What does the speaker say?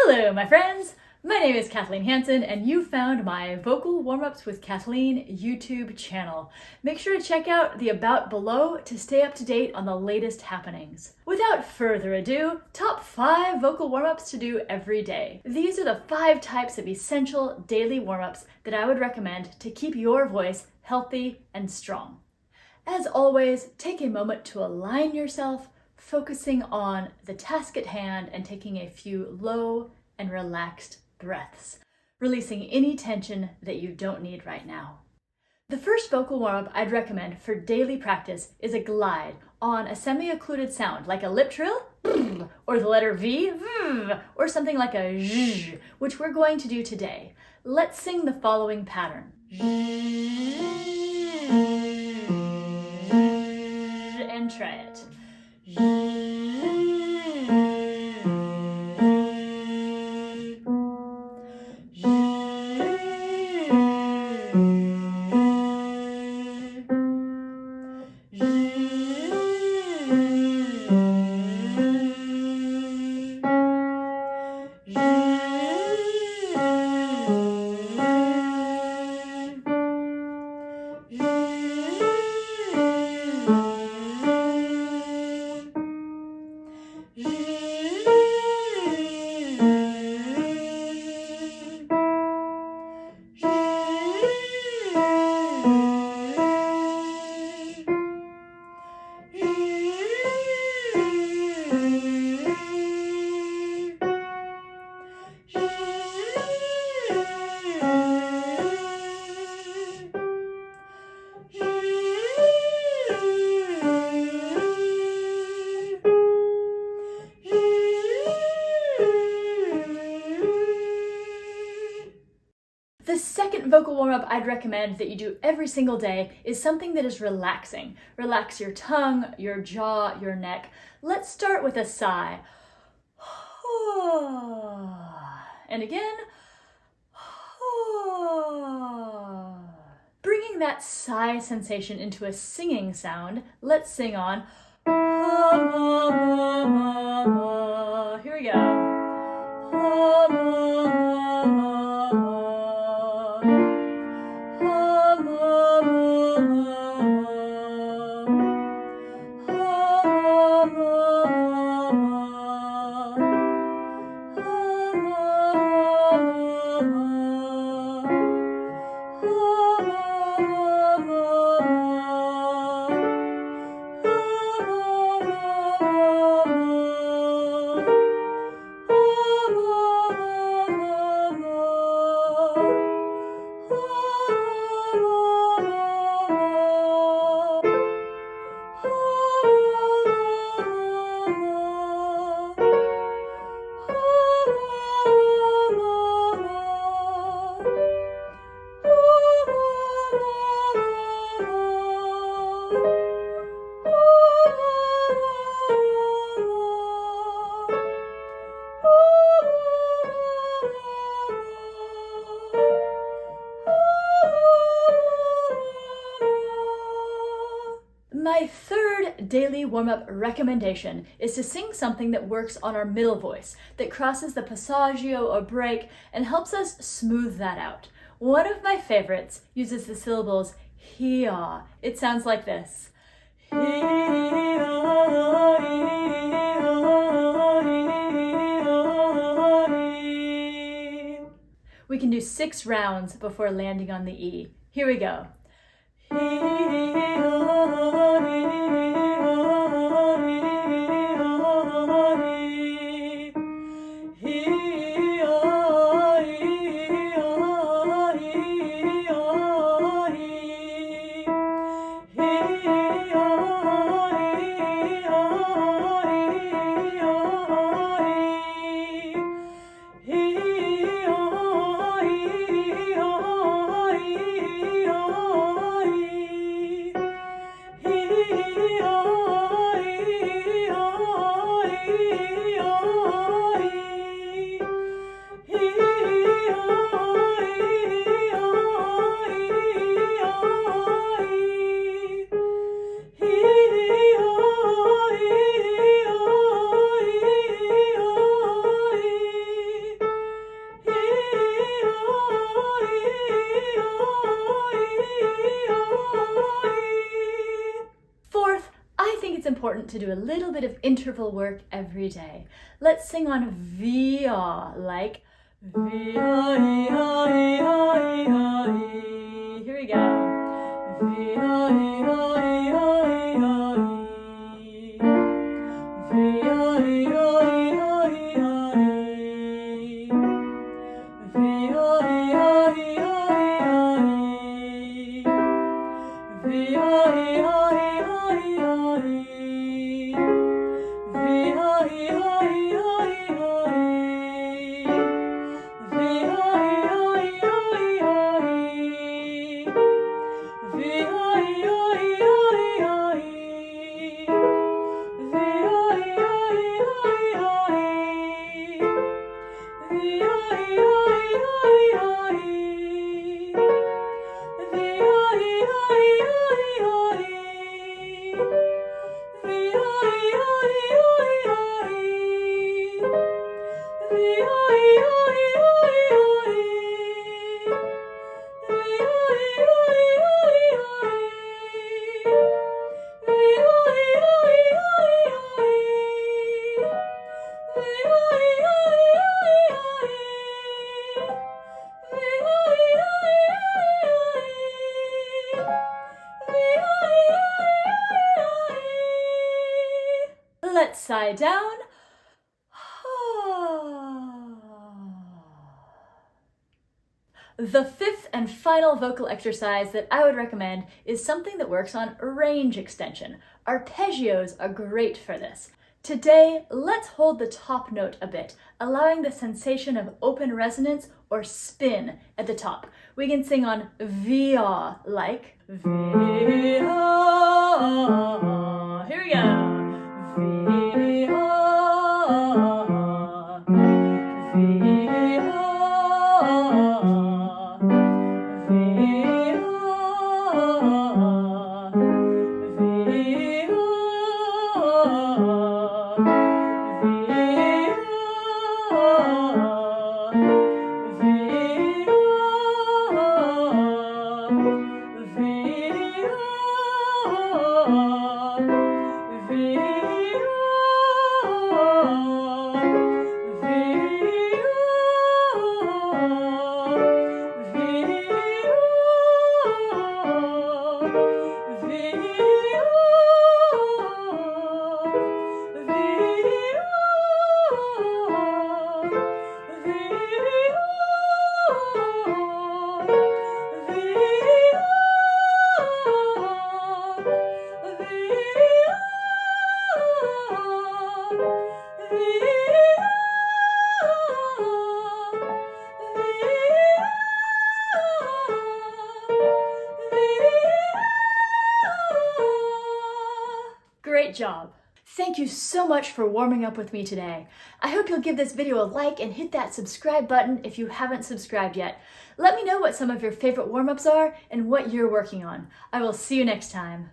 Hello, my friends! My name is Kathleen Hansen, and you found my Vocal Warmups with Kathleen YouTube channel. Make sure to check out the About below to stay up to date on the latest happenings. Without further ado, top 5 vocal warmups to do every day. These are the 5 types of essential daily warmups that I would recommend to keep your voice healthy and strong. As always, take a moment to align yourself, focusing on the task at hand and taking a few low and relaxed breaths, releasing any tension that you don't need right now. The first vocal warm-up I'd recommend for daily practice is a glide on a semi-occluded sound like a lip trill, or the letter V, or something like a zh, which we're going to do today. Let's sing the following pattern. And try it. The second vocal warm-up I'd recommend that you do every single day is something that is relaxing. Relax your tongue, your jaw, your neck. Let's start with a sigh. And again. Bringing that sigh sensation into a singing sound, let's sing on. Here we go. My third daily warm-up recommendation is to sing something that works on our middle voice, that crosses the passaggio or break and helps us smooth that out. One of my favorites uses the syllables hee-ah. It sounds like this. We can do 6 rounds before landing on the E. Here we go. important to do a little bit of interval work every day. Let's sing on via, like via, here we go. Via, let's sigh down. The fifth and final vocal exercise that I would recommend is something that works on range extension. Arpeggios are great for this. Today, let's hold the top note a bit, allowing the sensation of open resonance or spin at the top. We can sing on via, like via. Here we go. Great job! Thank you so much for warming up with me today. I hope you'll give this video a like and hit that subscribe button if you haven't subscribed yet. Let me know what some of your favorite warm-ups are and what you're working on. I will see you next time.